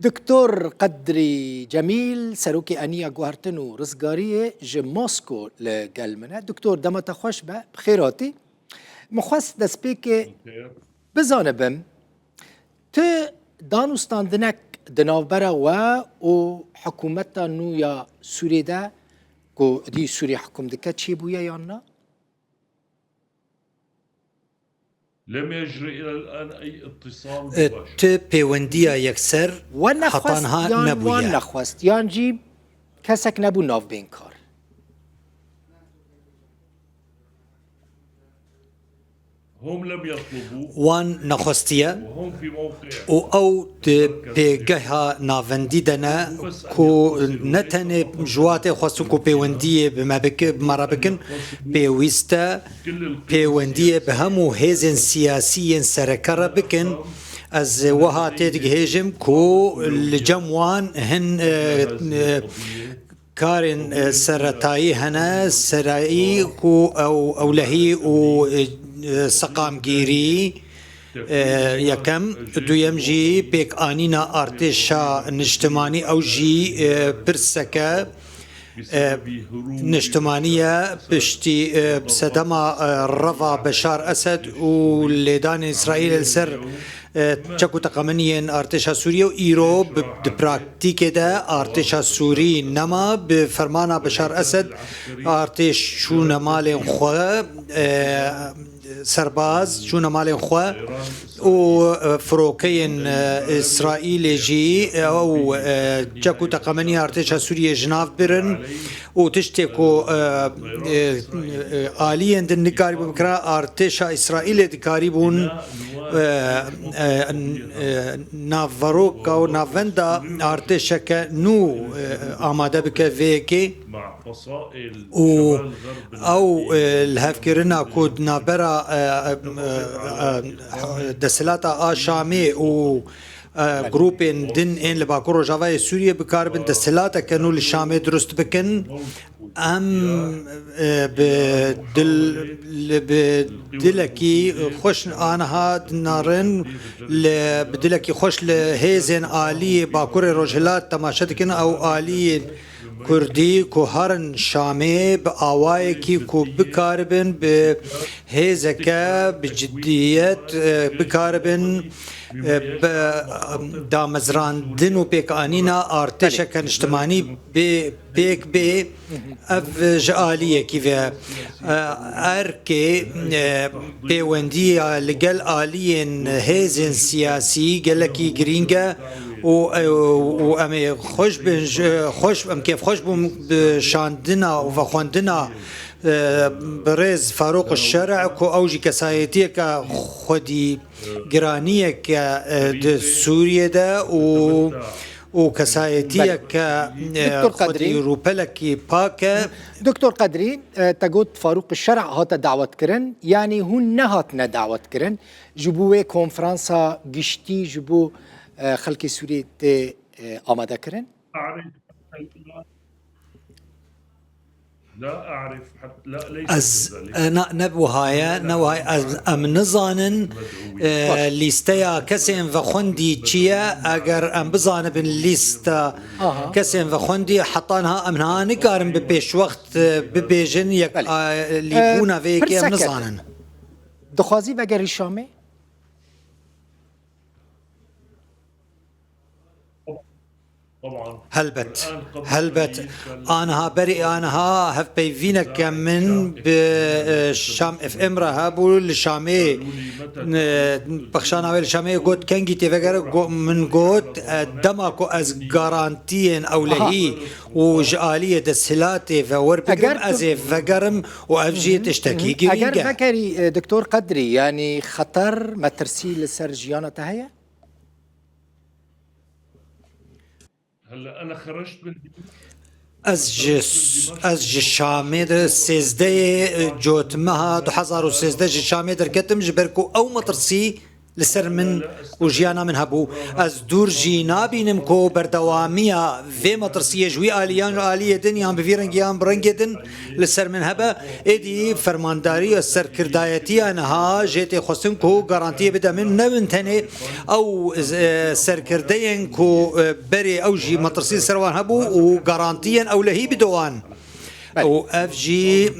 دكتور قدري جميل سروكي أنيا جوهرتنو رزقارية جي موسكو لقلمنا دكتور دمت خوش بخيراتي مخواست دسبيكي بزانبم ت دانوستاندنك دنافبرا و حكومتا نويا سوري دا كو دي سوري حكوم دكا تشي بويا يانا لم يجري إلى الآن أي اتصال مباشر. ت بيونديا يكسر حطانها نبويا وانا خواست يان جيب كسك نبو ناف بين كار هم لم يطلبوا وان نخستيا وهم في موقع او بجهة نافنديدنا كو نتن جواتي خواستو كو بيوندية بمرا بكن بيويستا بيوندية بهمو هيزن سياسيين سركرة بكن از وها تدجهجم كو الجموان هن كارن سرطاي هنا سرائي كو او لهي و سقام گیری یکم دویم جی پیک آنینا ارتشا نجتمانی او جی پرسکه نجتمانیه پشتی بسدما رفا بشار اسد و لیدان اسرائیل السر چکو تقامنین ارتشا سوریه و ایرو براکتیک ده ارتشا سوری نما بفرمانا بشار اسد ارتش شون مال خواه سرباز شون مال خوا و فروكين إسرائيل جي أو جاكو تقامني ارتشا سوريا جناف برن و تشتكو آليا دن نكاري بمكرا ارتشا إسرائيل دكاري بون نافروكا و نافندا ارتشا كنو آماده بك فيكي مع فصائل او الهفكرنا كود نابرا دسلاتا شامي و جروبين دن ان لباكورو جافاي سوريا بكاربن دسلاتا كانوا للشامي درست بكن ام بدلكي خوش انها نارن بدلكي خوش لهيزن آلي باكوري روجلات تماشتكن او آلي كردي كو هرن شامي بآواي كي كو بكاربن بهيزكا بجدية بكاربن دامزران دنو بيك آنينا ارتشا كان اجتماعي بيك بي اف جالية كيف اركي بيوندية لقل آليين هيزن سياسي قلكي جرينجا و ام خوش خوش ام كيف خوش بشاندنا وفخوندنا برز فاروق الشرع كو اوجي كسايتيه كخدي جرانيه ك سوريا دا و كسايتيه ك خدي روبلكي باكا دكتور قدري تقول فاروق الشرع هات دعوة كرن يعني هن نهاتنا دعوة كرن جبوه كونفرانسا قشتي جبو خلق سوري تي آماده كرن؟ لا أعرف حتى لا ليس از نبوهايا نوهاي ام نزانن ليستيا كسين وخندي تشيا اگر ام بزانبن ليستا كسين وخندي حطانها امنها نقارن ببيش وقت ببيجن يك ليبونا فيكي ام نزانن دخوازي وگر شامي طبعا هلبت أنها بري أنها هف بيفينك من بشام اف ام رهابو الشامي بخشانا الشامي قد كنجي تفكر من قد دماكو از جارانتين او لهي وجاليه دسلاتي فور بكرم از فكرم وافجي تشتكي جرينجا اگر فكري دكتور قدري يعني خطر ما ترسيل السرجيانة تهيا هلا أنا خرجت من از شامي در 13 جوتمها 2013 شامي در كتم جبركو او مطرسي لسر من وجيانا من هبو از دور جي نابينم كو بردوامية في مطرسية جوي آليان آلية دنيا بفي رنجيان برنجدن لسر من هبا ايدي فرمانداري السر كردايتي انها جيتي خصن كو غارانتيه بدا من نمن تاني او سر كردين كو بري او جي مطرسية سروان هبو وغارانتيا او لهي بدوان او اف جي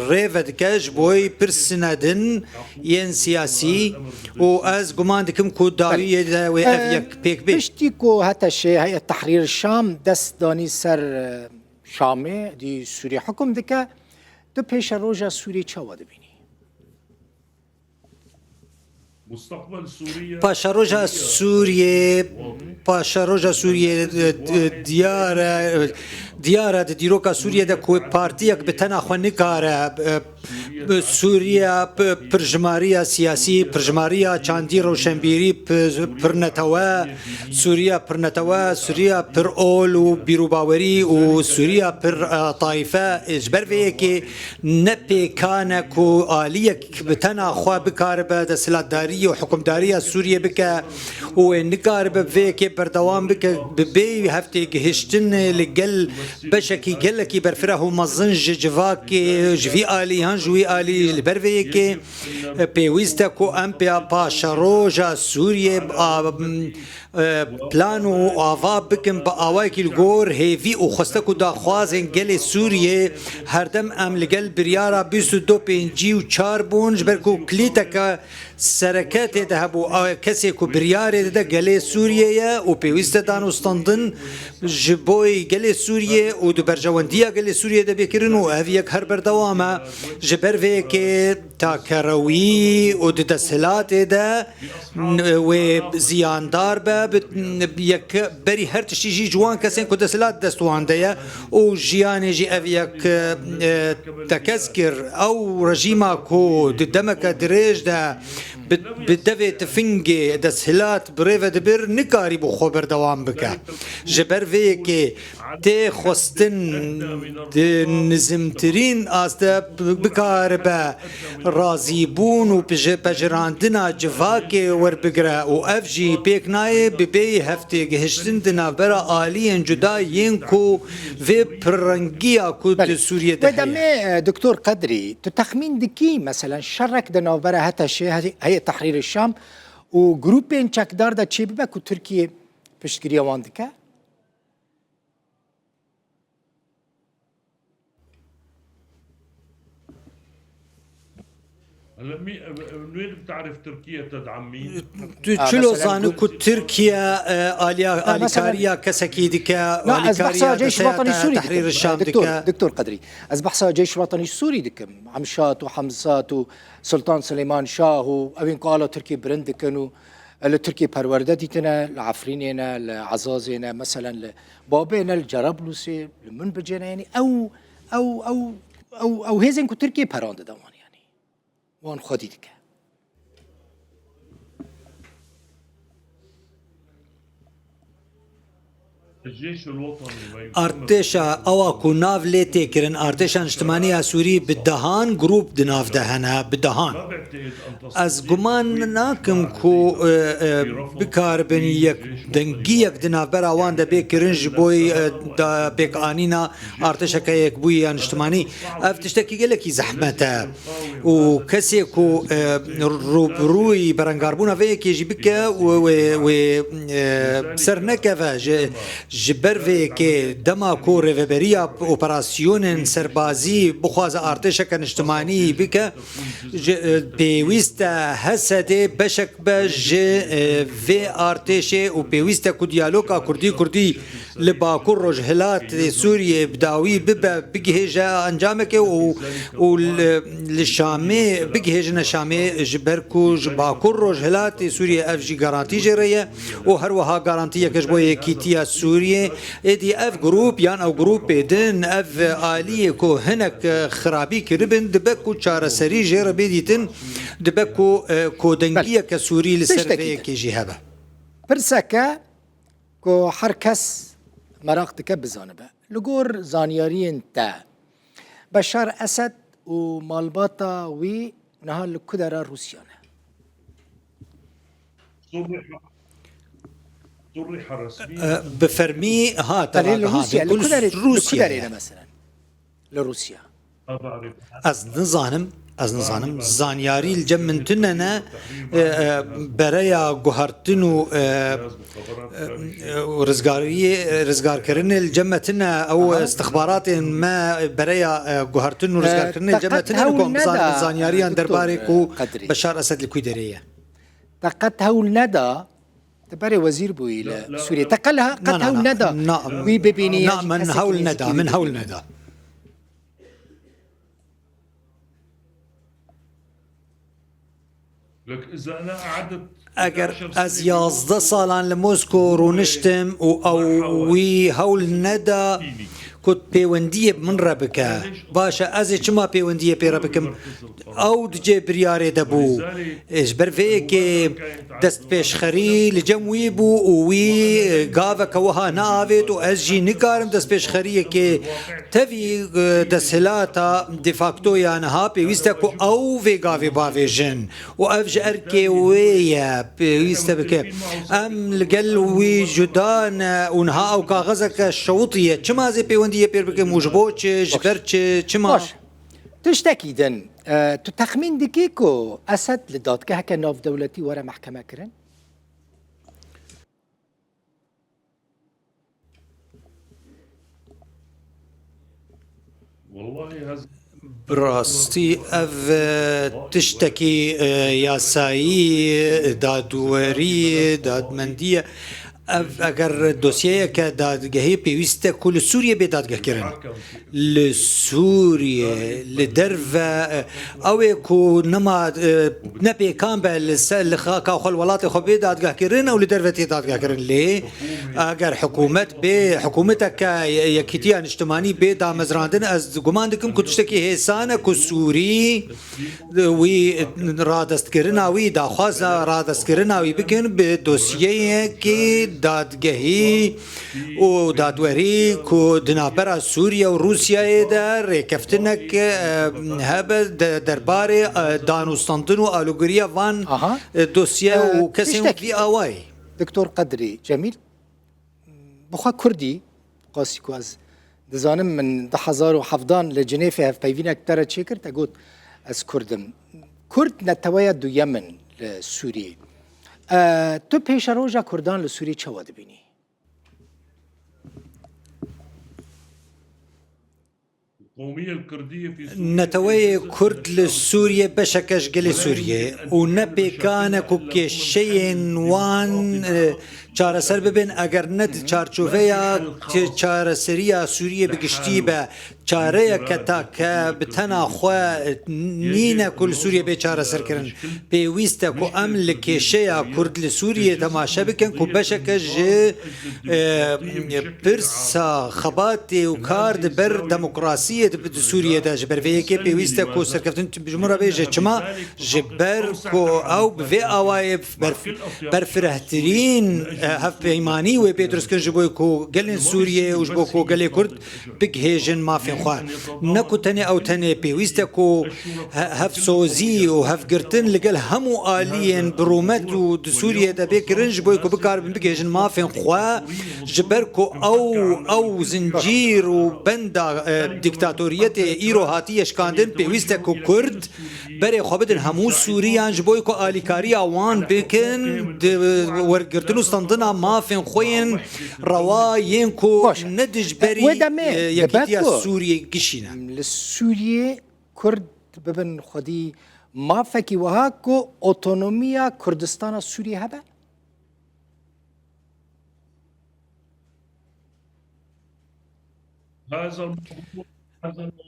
ريفد كاش بوي برسنادن ين سياسي و از قمان دكم كو داوية داوي افيك بيك بي بشتيكو هتا الشيء هيئة تحرير الشام دست داني سر شامي دي سوريا حكم دكا دو پیش روجا سوريا چاوا دبيني مستقبل سوريا پاشا روجا سوريا ديارة ديروكا سوريا دا كوي بارتيك بتنا خواني كارا سوريا برجماريا سياسي برجماريا چاندي روشنبيري برنتوا سوريا بر اول و بيروباوري و سوريا بر طائفة اجبر فيكي نبي كانكو آليك بتنا خوا بكاربا دا سلادارية و حكمدارية سوريا بكا و نكاربا فيكي بردوام بكا ببي هفتي جهشتن لقل بشكي قلكي برفره مزنج جفاكي جفي آلي هنجوي آلي البرفيكي بيويستكو أمبيا باشا روجا سوريا بلانو آوا بكم بآواكي الغور هيفي وخستكو دا خوازن قل سوريا هردم ام لقل بريارا 22 بينجي و 4 بونج بركو كليتكا سركات دهبو كسي كو برياري دا قل سوريا و بيويست دانو ستاندن جبوي قل سوريا و دو برجوانديا قل سوريا دا بيكرنو هفيك هر بردواما جبر فيكي تا كروي و دو دسلات دا و زياندار با يك بري هر تشي جي جوان كسين كو دسلات دستوان ديا و جياني جي افيك تكذكر او رجيما كو دمك دريج دا بدفي تفنجي دسهلات بريفة دبر نكاري بو خبر دوام بكا جبر فيكي تي خستن نزمترين آستا بكاربا رازيبون و بجراندنا جفاكي وربقرا و افجي بيك ناي ببي هفتي جهشتن دنا برا آليا جدا ينكو في برنجيا كود سوريا دهيا ودمي دكتور قدري تتخمين دكي مثلا شرك دنا برا هتا الشيء هي تحرير الشام و جروبين چکدار دا چه ببک و ترکیه پشتگیری وان دکه؟ هلا من وين بتعرف تركيا تدعم مين؟ شلو زانو كو تركيا آليكاريا كسكي دكا آليكاريا جيش وطني سوري تحرير الشام دكا دكتور قدري از بحثا جيش وطني سوري دكم عمشات وحمزات وسلطان سليمان شاه وأبين قالوا تركي برند كانوا التركي برورده ديتنا العفرينينا العزازينا مثلا بابينا الجرابلوسي المنبجنا يعني او هيزن كو تركي براند دوان يعني وان خودي دكا الجيش الوطني ارتشا او كو ناف ليتي كرن ارتشا اجتماعية سوري بالدهان جروب دناف دهنا بالدهان از گمان ناكم كو بكار بن يك دنگيك دناف براوان دا بكرنج بوي دا بك انينا ارتشا كيك بوي اجتماعي افتشتكي قالك زحمته و كسي كو روبروي برنگاربونا فيك يجي بك و سرنكفا جبر في كي دما كو ريفبريا اوبراسيون سربازي بخواز ارتشك اجتماعي بك بيويستا هسده بشك بج في ارتشه و بيويستا كو ديالوكا كردي لباكور رجهلات سوريا بداوي بجهجا انجامك و للشامي بجهجنا شامي جبركو باكور رجهلات سوريا اف جي غارانتي جريه و هروها غارانتي كجبوي كيتيا سوريا ادي اف جروب يان او جروب دن اف آلية كو هنك خرابي كربن دبكو چار سري جير بيديتن دبكو كو دنگية كسوري لسرفية كي جهبه برسكا كو حركس مراقتك بزانبه لغور زانيارين تا بشار أسد ومالباطا نهار لكدرا روسيانا صرح رسميا بفرمي ها قال لروسيا روسيا لكدرا مثلا لروسيا ما بعرف از نزانم زانیاری الجم من تننا برای گوهرتنو رزگار کردن الجمتنا او استخبارات ما برای گوهرتنو رزگار کردن الجمتنا نکم زانیاری درباره کو بشار اسد الكويدريه تقت هول ندى تباري وزير بوي لسوريا تقلها قد هول ندى وي ببيني نعم من هول ندى لك اذا انا قعدت اگر از 11 سالان لموسكو رونشتم او وی هول ندا كنت بيوندية من ربك باشا ازي چما بيوندية بي ربكم او دجي برياري دبو اجبر فيك دست بيشخري لجموي بو وي غافك وها نافت و ازجي نكارم دست بيشخري كي تفي دست هلاتا ديفاكتو يانها بيوستكو او في غافي بافيجن و افج اركي ويا بيوستبك ام لقل وي جدان ونها او كاغزك الشوطية چما زي بيوندية بير بك موجبوش جبرش چما تشتكي دن تخمين دكيكو أسد لدادك هكا ناف دولتي ورا محكمة كرن والله هذا براستي اف تشتكي ياسايي دادوري دادمندية اگر دوسیه که دادگاهی پیوسته کل سوریه به دادگاه کردن لسوریه لدرو اوه کو نما نپی کام به لخاکا خل ولات خو به دادگاه کردن او لدروتی دادگاه کردن لی اگر حکومت به حکومت که یکیتیان اجتماعی به دامزراندن از گمان دکم کتشتکی حسانه کو سوری وی رادست کردن وی داخواست رادست کردن وی بکن به دوسیه که دادگاهی و دادوری کو دنابرا سوریا و روسیا در کفتنک هبه درباره دانوستاندن و آلوگریا وان دوسیه و کسی وی آوای دكتور قدري جميل بخوا كردي قاسي كواز دزانم من 10,000 حفظان لجنيفه في بيفينك ترى تشكر تقول از كردم كرد نتوايا دو يمن لسوريا تو پیش روزا کردان لسوری چه واد بینی؟ القومية الكردية في سوريا نتوي كرد لسوريا بشكش قلي سوريا ونبي كان كوكي شيء وان چاره سر ببین اگر ند چارچوبه چاره سریا سوریه بگشتی به چاره کتا که بتنا خو نینه کل سوریه به چاره سر کردن پیوسته کو ام لکشه کرد لسوریه تماشا بکن کو بشکه ج پرس خبات و کارد بر دموکراسی د سوریه د جبر وی کې پیوسته کو سرکفتن بجمهور به چما جبر کو او به اوای بر فرهترین هف پیمانی و پیترس کن جبوی کو گلن سوریه و جبو کو گلی کرد بگهیجن مافین خواه نکو تنی او تنی پیوسته کو هف سوزی و هف گرتن لگل همو آلین برومت و سوریه دا بکرن جبوی کو بکار بگهیجن مافین خواه جبر کو او زنجیر و بندا دیکتاتوریت ایرو هاتی اشکاندن پیوسته کو کرد بره خوابدن همو سوریان جبوی کو آلیکاری آوان بکن ورگرتنو ستاندنا مافين خوين رواين كو ندج بري يكيتيا سوريا قشينا للسوريا كرد ببن خدي ما فكي وهاكو اوتونوميا كردستان السوري هبا هذا الموضوع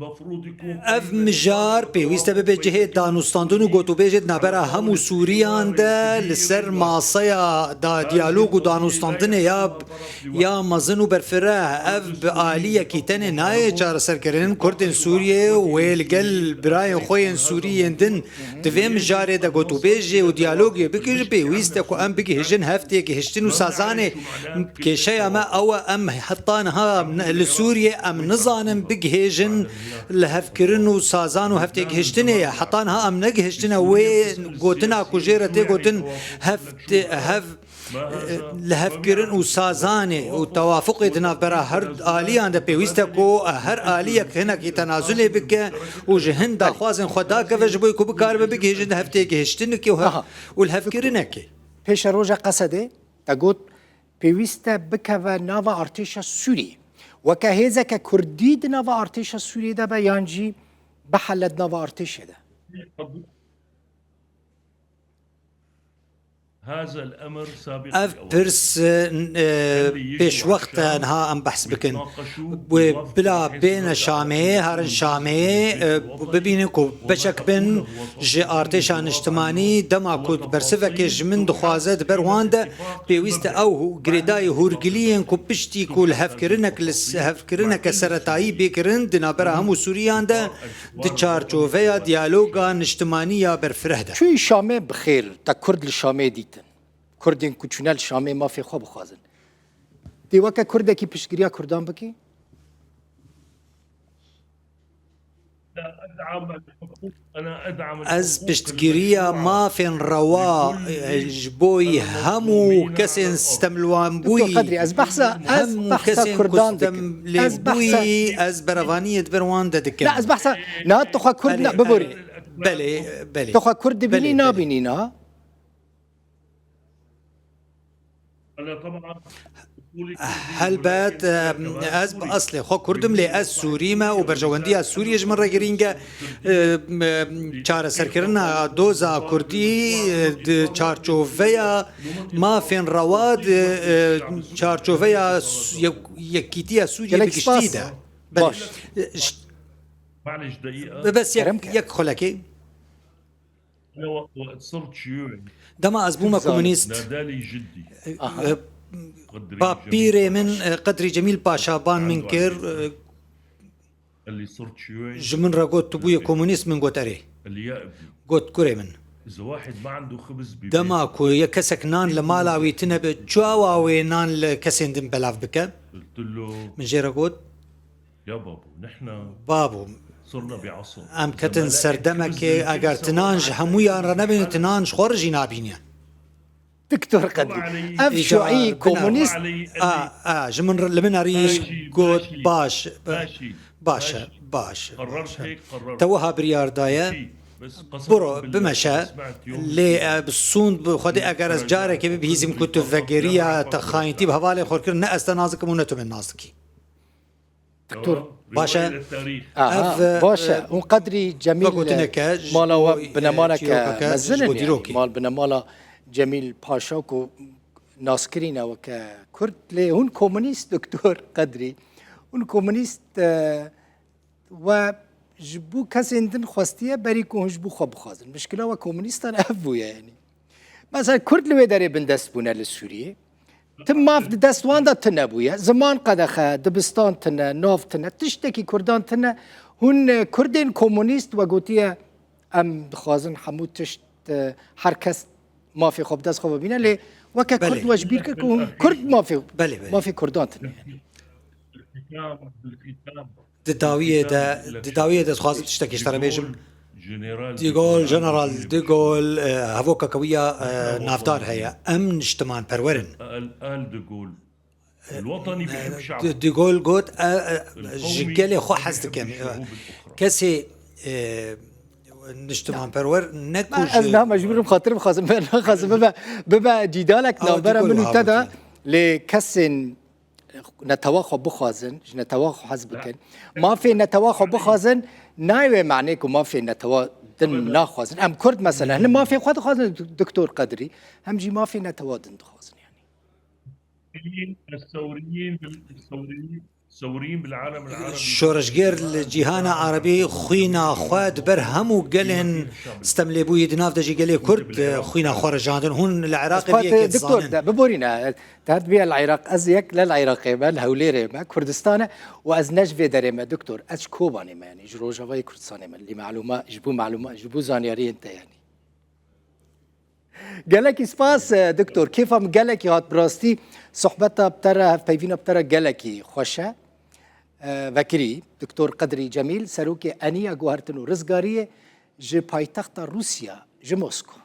مفروض يكون اف مجار پیوسته به جهه دانوستاندن و گوتو بجد نبره همو سوریان ده لسر ماسیا دا دیالوگ و دانوستاندن یا مزن و برفره اف بآلیه کیتن نای چار سر کردن کردن سوریه و الگل برای خوین سوریین دن دوی مجاره ده گوتو بجه و دیالوگی بکر پیوسته که ام بگی هجن هفته که هشتن و سازانه که شیع ما او ام حطانها لسوریه ام نظانم بگی هيجن لهفكرن وسازان وهفتك هشتني حطانها ام نجهشتنا وين قوتنا كوجيرتي قوتن هف لهفكرن وسازاني وتوافق دنا برا هر آلية عند بيويستكو هر آلية هنا كي تنازل بك وجهن داخوازن خدا كفجبوي كو بكار بك هيجن هفتك هشتنك والهفكرنك پیش روژا قصده تقول پیوسته بکوه ناوا ارتش سوری و که هیزه که کردید ناوا ارتش سوری ده به یانجی بحلت ناوا ارتش ده هذا الامر سابق اف برس بيش وقت انها ام بحث بكن وبلا بين شامي هرن شامي ببينكو بشك بن جي ارتشان اجتماعي دما كود برسفك جمن دخوازت برواندا بيويست او غريداي هورغليين كو بشتي كل هفكرنك سرتاي بكرن دنابر هم سوريان ده دچارچو ويا ديالوغا اجتماعي برفرهده چوی شامه بخیر تا کرد لشامه دیتن کردین کوچونل شامه ما فی خواب خوازن دی وکه کرده کی پشگیریا کردان بکی از پشتگیریا ما فين روا جبوي همو كسن استملوان بوي دكتور قدري از بحثا كردان از بوي از بروانية بروان دكن لا از بحثا نا تخوا كردنا ببوري بلي تخوا كرد بيني نا بيني نا انا طبعا هل بات از باصلي خو كردم لي از سوريما وبرجوندي از سوريا جمره جرينجا چار سركرنا دوزا كردي چارچوفيا ما فين رواد چارچوفيا يكيتيا سوريا بكشتيدا باش معلش دقيقه بس يك خلكي انا وقت صرت شيوعي دما ازبوما كومونيست نادالي جدي بابيري من قدري جميل باشا بان منكر اللي صرت شيوعي جمن راغوت تبوي كومونيست من قوتاري اللي يا ابني قوت كوري من اذا واحد ما عنده خبز ببيت دما كو يكسك نان لمالاوي تنب جواوي نان لكسين دم بلاف بك قلت له من جيرا قوت يا بابو نحن بابو صرنا بعصر ام كتن سردمك اگر تنانج همويا رنبين تنانج خورجي نابينيا دكتور قدري اف شيوعي كومونيست جمن لمن اريش قوت باش ماشي باشا باش قررت هيك قررت توها بريار دايا بس قسم برو بمشى لي بالصون بخدي اگر از جاره که بهیزم كنت فقريه تخاينتي بهوالي خوركر نه استنازك مونتو من نازكي دكتور باشا باشا اون قدري جميل مالا بنمالك مزنن مال بنمالا جميل باشا كو ناسكرينا وكا كرد لي هون كومونيست دكتور قدري هون كومونيست و جبو كاسندن خواستيه بريكو جبو خب خازن مشكله و كومونيستان افويا يعني مثلا كرد لوي داري بندستبونا لسوريا تم ما في دستوان دا تنبويا زمان قدخه دبستان تنا نوف تنا تشتكي كردان تنا هون كردين كومونيست وقوتيه ام دخازن حمود تشت حركس ما في خب دست خب بينا لي وكا كرد وجبير كرد ما في ما في كردان تنا يعني داوية ده خاص تشتكي اشترى بيجم ديغول جنرال ديغول هفوكا كوية نافدار هي امن اجتماع برورن قال ديغول الوطني بيحب شعبه ديغول قلت جيلي خو حزتك كسي نجتمع برور نكوش أنا مجبور بخاطر خازم ببا جدالك نابرا من ابتدى لكسن نتواخو بخازن نتواخو حزبكن ما في نتواخو بخازن نايوه معناكو ما في نتوا دن ناخازن ام كرد مثلا هن ما في خود خازن دكتور قدري هم جي ما في نتوا دن خازن يعني الثوريين بالعالم العربي شورشگير الجهان عربي خوينا خواد برهم وقلن استملي بو يدناف دجي قلي كرد خوينا خرجاندن هون العراق بيك دكتور ببورينا تهد بيا العراق ازيك للعراقي ما الهوليري ما كردستان واز نجفي دري ما دكتور اش كوباني ما يعني جروجا واي كردستان ما اللي معلومه جبو زانياري انت يعني قالك سباس دكتور كيف قالك يا براستي صحبتها بترى بيفينا بترى قالك خوشه وكري دكتور قدري جميل سروكي أنيا جوهرتنو رزقارية جي بايتخت روسيا جي موسكو.